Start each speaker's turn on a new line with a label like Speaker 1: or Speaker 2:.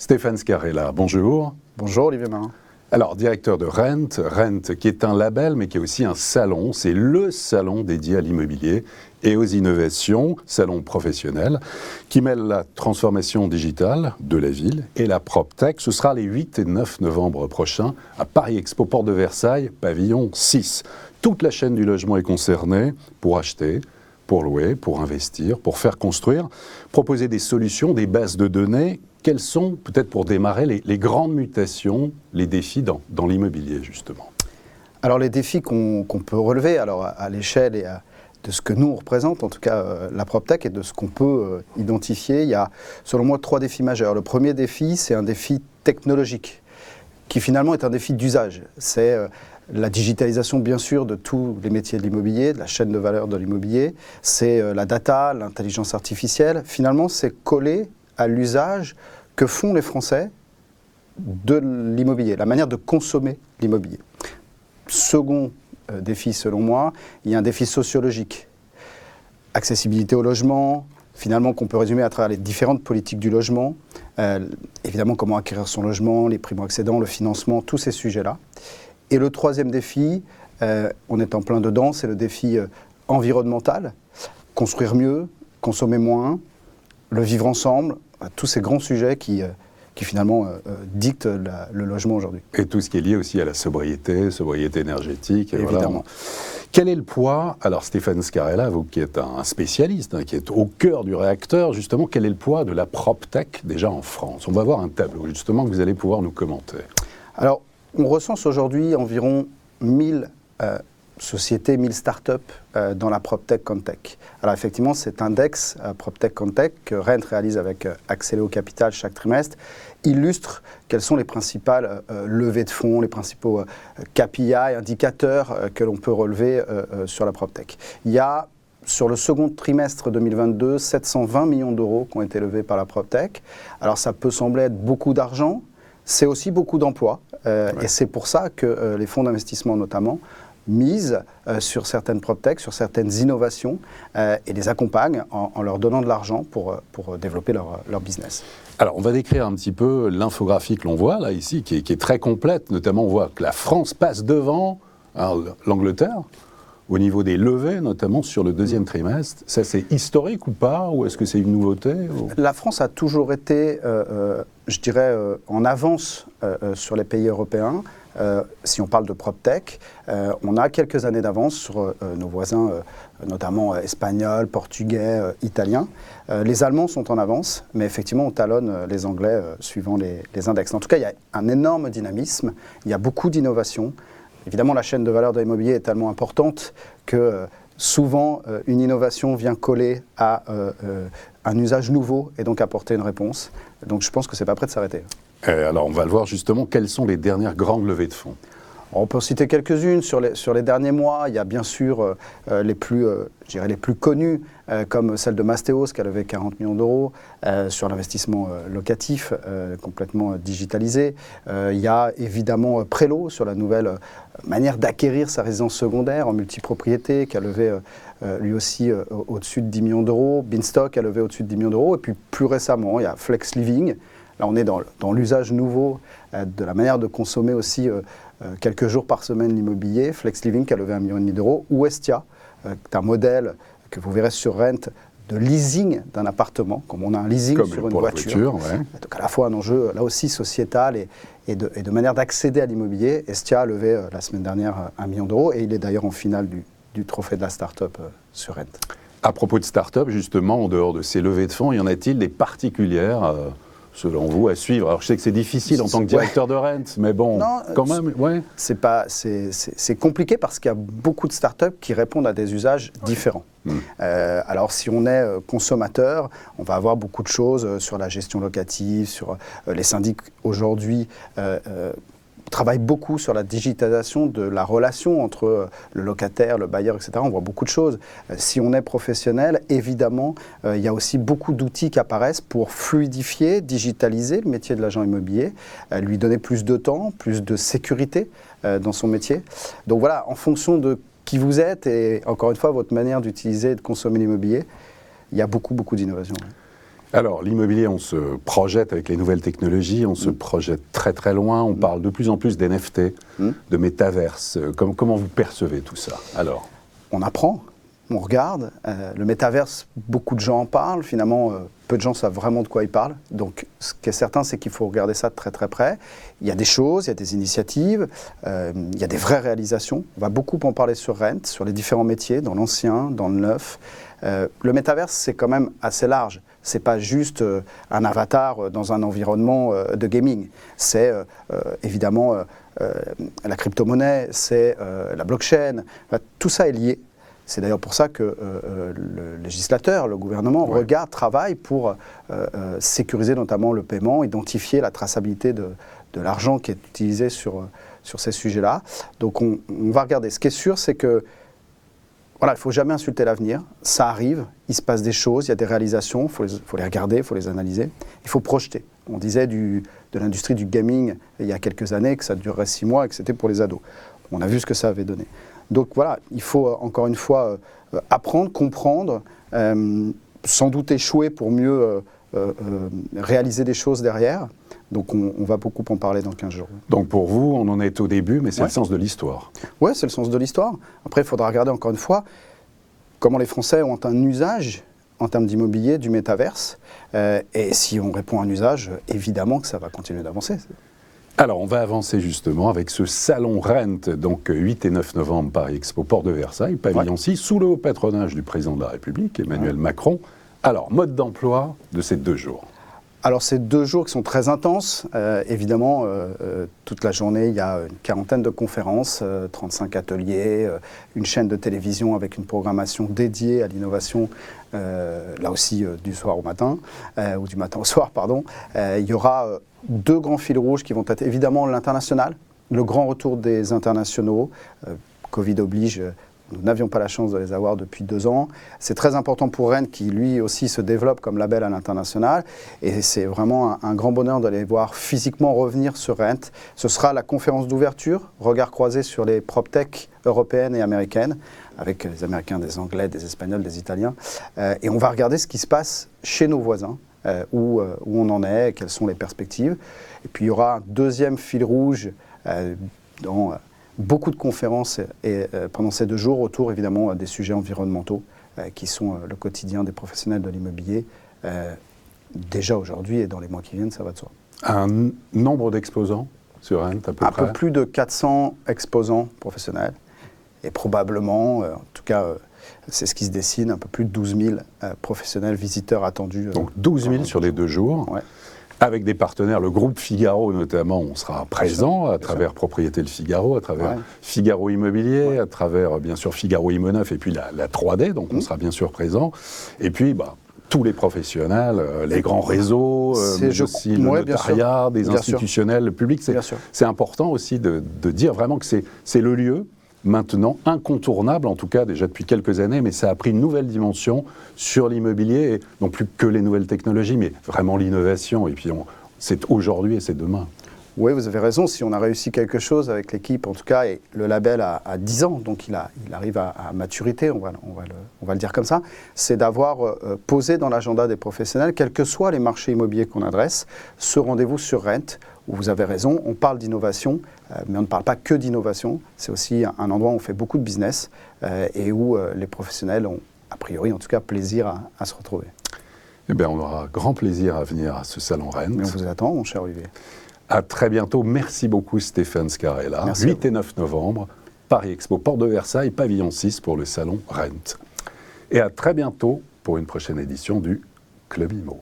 Speaker 1: Stéphane Scarella, bonjour.
Speaker 2: Bonjour Olivier Marin.
Speaker 1: Alors, directeur de Rent, Rent qui est un label mais qui est aussi un salon, c'est le salon dédié à l'immobilier et aux innovations, salon professionnel, qui mêle la transformation digitale de la ville et la PropTech. Ce sera les 8 et 9 novembre prochains à Paris Expo Porte de Versailles, pavillon 6. Toute la chaîne du logement est concernée pour acheter, pour louer, pour investir, pour faire construire, proposer des solutions, des bases de données. Quelles sont, peut-être pour démarrer, les grandes mutations, les défis dans l'immobilier, justement?
Speaker 2: Alors les défis qu'on peut relever à l'échelle et de ce que nous on représente, en tout cas la PropTech, et de ce qu'on peut identifier, il y a selon moi 3 défis majeurs. Le premier défi, c'est un défi technologique, qui finalement est un défi d'usage. C'est la digitalisation, bien sûr, de tous les métiers de l'immobilier, de la chaîne de valeur de l'immobilier. C'est la data, l'intelligence artificielle. Finalement, c'est collé à l'usage que font les Français de l'immobilier, la manière de consommer l'immobilier. Second défi, selon moi, il y a un défi sociologique. Accessibilité au logement, finalement qu'on peut résumer à travers les différentes politiques du logement. Évidemment, comment acquérir son logement, les primo-accédants, le financement, tous ces sujets-là. Et le troisième défi, on est en plein dedans, c'est le défi environnemental. Construire mieux, consommer moins, le vivre ensemble, tous ces grands sujets qui finalement dictent le logement aujourd'hui.
Speaker 1: Et tout ce qui est lié aussi à la sobriété énergétique.
Speaker 2: Évidemment.
Speaker 1: Voilà. Quel est le poids, alors Stéphane Scarella, vous qui êtes un spécialiste, qui êtes au cœur du réacteur, justement, quel est le poids de la PropTech déjà en France? On va voir un tableau, justement, que vous allez pouvoir nous commenter.
Speaker 2: Alors, on recense aujourd'hui environ 1000 sociétés, 1000 startups dans la PropTech Contech. Alors effectivement, cet index PropTech Contech que Rent réalise avec Axéléo Capital chaque trimestre illustre quelles sont les principales levées de fonds, les principaux KPI, indicateurs que l'on peut relever sur la PropTech. Il y a sur le second trimestre 2022, 720 millions d'euros qui ont été levés par la PropTech. Alors ça peut sembler être beaucoup d'argent, c'est aussi beaucoup d'emplois. Et c'est pour ça que les fonds d'investissement notamment misent sur certaines PropTech, sur certaines innovations et les accompagnent en leur donnant de l'argent pour développer leur business.
Speaker 1: Alors, on va décrire un petit peu l'infographie que l'on voit là, ici, qui est très complète. Notamment, on voit que la France passe devant l'Angleterre au niveau des levées, notamment sur le deuxième trimestre. Ça, c'est historique ou pas? Ou est-ce que c'est une nouveauté
Speaker 2: La France a toujours été, je dirais, en avance sur les pays européens. Si on parle de PropTech, on a quelques années d'avance sur nos voisins, notamment espagnols, portugais, italiens. Les Allemands sont en avance, mais effectivement, on talonne les Anglais suivant les index. En tout cas, il y a un énorme dynamisme, il y a beaucoup d'innovation. Évidemment, la chaîne de valeur de l'immobilier est tellement importante que souvent, une innovation vient coller à un usage nouveau et donc apporter une réponse. Donc je pense que ce n'est pas prêt de s'arrêter.
Speaker 1: Alors, on va le voir justement, quelles sont les dernières grandes levées de fonds?
Speaker 2: On peut en citer quelques-unes. Sur les derniers mois, il y a bien sûr les plus connus, comme celle de Mastéos, qui a levé 40 millions d'euros, sur l'investissement locatif, complètement digitalisé. Il y a évidemment Prélo, sur la nouvelle manière d'acquérir sa résidence secondaire en multipropriété, qui a levé lui aussi au-dessus de 10 millions d'euros. Beanstock a levé au-dessus de 10 millions d'euros. Et puis plus récemment, il y a Flex Living. Là, on est dans l'usage nouveau de la manière de consommer aussi quelques jours par semaine l'immobilier. Flex Living qui a levé 1,5 million d'euros. Ou Estia, qui est un modèle que vous verrez sur Rent de leasing d'un appartement, comme on a un leasing
Speaker 1: comme
Speaker 2: sur une voiture.
Speaker 1: Ouais.
Speaker 2: Donc à la fois un enjeu là aussi sociétal et de manière d'accéder à l'immobilier. Estia a levé la semaine dernière 1 million d'euros et il est d'ailleurs en finale du trophée de la start-up sur Rent.
Speaker 1: À propos de start-up, justement, en dehors de ces levées de fonds, y en a-t-il des particulières selon vous, à suivre? Alors, je sais que c'est difficile en tant que directeur de Rent, mais bon, non, quand même, ouais.
Speaker 2: C'est compliqué parce qu'il y a beaucoup de startups qui répondent à des usages différents. Alors, si on est consommateur, on va avoir beaucoup de choses sur la gestion locative, sur les syndics aujourd'hui travaille beaucoup sur la digitalisation de la relation entre le locataire, le bailleur, etc. On voit beaucoup de choses. Si on est professionnel, évidemment, il y a aussi beaucoup d'outils qui apparaissent pour fluidifier, digitaliser le métier de l'agent immobilier, lui donner plus de temps, plus de sécurité dans son métier. Donc voilà, en fonction de qui vous êtes et encore une fois, votre manière d'utiliser et de consommer l'immobilier, il y a beaucoup d'innovations.
Speaker 1: Alors, l'immobilier, on se projette avec les nouvelles technologies, on se projette très très loin, on parle de plus en plus d'NFT, de métaverse. Comment vous percevez tout ça, alors?
Speaker 2: On apprend, on regarde. Le métaverse, beaucoup de gens en parlent. Finalement, peu de gens savent vraiment de quoi ils parlent. Donc, ce qui est certain, c'est qu'il faut regarder ça de très très près. Il y a des choses, il y a des initiatives, il y a des vraies réalisations. On va beaucoup en parler sur Rent, sur les différents métiers, dans l'ancien, dans le neuf. Le métaverse, c'est quand même assez large. Ce n'est pas juste un avatar dans un environnement de gaming. C'est évidemment la crypto-monnaie, c'est la blockchain. Tout ça est lié. C'est d'ailleurs pour ça que le législateur, le gouvernement, regarde, travaille pour sécuriser notamment le paiement, identifier la traçabilité de l'argent qui est utilisé sur ces sujets-là. Donc on va regarder. Ce qui est sûr, c'est que voilà, il ne faut jamais insulter l'avenir. Ça arrive, il se passe des choses, il y a des réalisations, il faut les regarder, il faut les analyser. Il faut projeter. On disait de l'industrie du gaming il y a quelques années que ça durerait 6 mois et que c'était pour les ados. On a vu ce que ça avait donné. Donc voilà, il faut encore une fois apprendre, comprendre, sans doute échouer pour mieux réaliser des choses derrière. Donc on va beaucoup en parler dans 15 jours.
Speaker 1: Donc pour vous, on en est au début, mais c'est le sens de l'histoire.
Speaker 2: Oui, c'est le sens de l'histoire. Après, il faudra regarder encore une fois comment les Français ont un usage en termes d'immobilier du métaverse. Et si on répond à un usage, évidemment que ça va continuer d'avancer.
Speaker 1: Alors, on va avancer justement avec ce salon Rent, donc 8 et 9 novembre, Paris Expo, Porte de Versailles, pavillon 6, sous le haut patronage du président de la République, Emmanuel Macron. Alors, mode d'emploi de ces 2 jours.
Speaker 2: Alors, ces 2 jours qui sont très intenses, évidemment, toute la journée, il y a une quarantaine de conférences, 35 ateliers, une chaîne de télévision avec une programmation dédiée à l'innovation, là aussi du soir au matin, ou du matin au soir, pardon. Il y aura 2 grands fils rouges qui vont être évidemment l'international, le grand retour des internationaux, Covid oblige. Nous n'avions pas la chance de les avoir depuis 2 ans. C'est très important pour Rennes qui, lui aussi, se développe comme label à l'international. Et c'est vraiment un grand bonheur de les voir physiquement revenir sur Rennes. Ce sera la conférence d'ouverture, regard croisé sur les PropTech européennes et américaines, avec les Américains, des Anglais, des Espagnols, des Italiens. Et on va regarder ce qui se passe chez nos voisins, où on en est, quelles sont les perspectives. Et puis il y aura un 2e fil rouge dans beaucoup de conférences pendant ces 2 jours autour évidemment des sujets environnementaux qui sont le quotidien des professionnels de l'immobilier. Déjà aujourd'hui et dans les mois qui viennent, ça va de soi.
Speaker 1: Un nombre d'exposants sur Rent à peu près?
Speaker 2: Un peu plus de 400 exposants professionnels et probablement, en tout cas c'est ce qui se dessine, un peu plus de 12 000 professionnels visiteurs attendus.
Speaker 1: Donc 12 000 sur les 2 jours.
Speaker 2: Ouais.
Speaker 1: Avec des partenaires, le groupe Figaro notamment, on sera présent à travers Propriété Le Figaro, à travers Figaro Immobilier, à travers bien sûr Figaro Immoneuf et puis la 3D, donc on sera bien sûr présent. Et puis tous les professionnels, les grands réseaux, mais aussi le notariat, des institutionnels, le public. C'est important aussi de dire vraiment que c'est le lieu maintenant incontournable, en tout cas déjà depuis quelques années, mais ça a pris une nouvelle dimension sur l'immobilier, et non plus que les nouvelles technologies, mais vraiment l'innovation, et puis c'est aujourd'hui et c'est demain.
Speaker 2: Oui, vous avez raison, si on a réussi quelque chose avec l'équipe, en tout cas, et le label a 10 ans, donc il arrive à maturité, on va le dire comme ça, c'est d'avoir posé dans l'agenda des professionnels, quels que soient les marchés immobiliers qu'on adresse, ce rendez-vous sur Rent, où vous avez raison, on parle d'innovation, mais on ne parle pas que d'innovation, c'est aussi un endroit où on fait beaucoup de business et où les professionnels ont, a priori en tout cas, plaisir à se retrouver.
Speaker 1: Eh bien, on aura grand plaisir à venir à ce salon Rent.
Speaker 2: Mais on vous attend, mon cher Olivier.
Speaker 1: À très bientôt. Merci beaucoup Stéphane Scarella.
Speaker 2: Merci
Speaker 1: 8 et 9 novembre, Paris Expo, Porte de Versailles, pavillon 6 pour le salon Rent. Et à très bientôt pour une prochaine édition du Club Immo.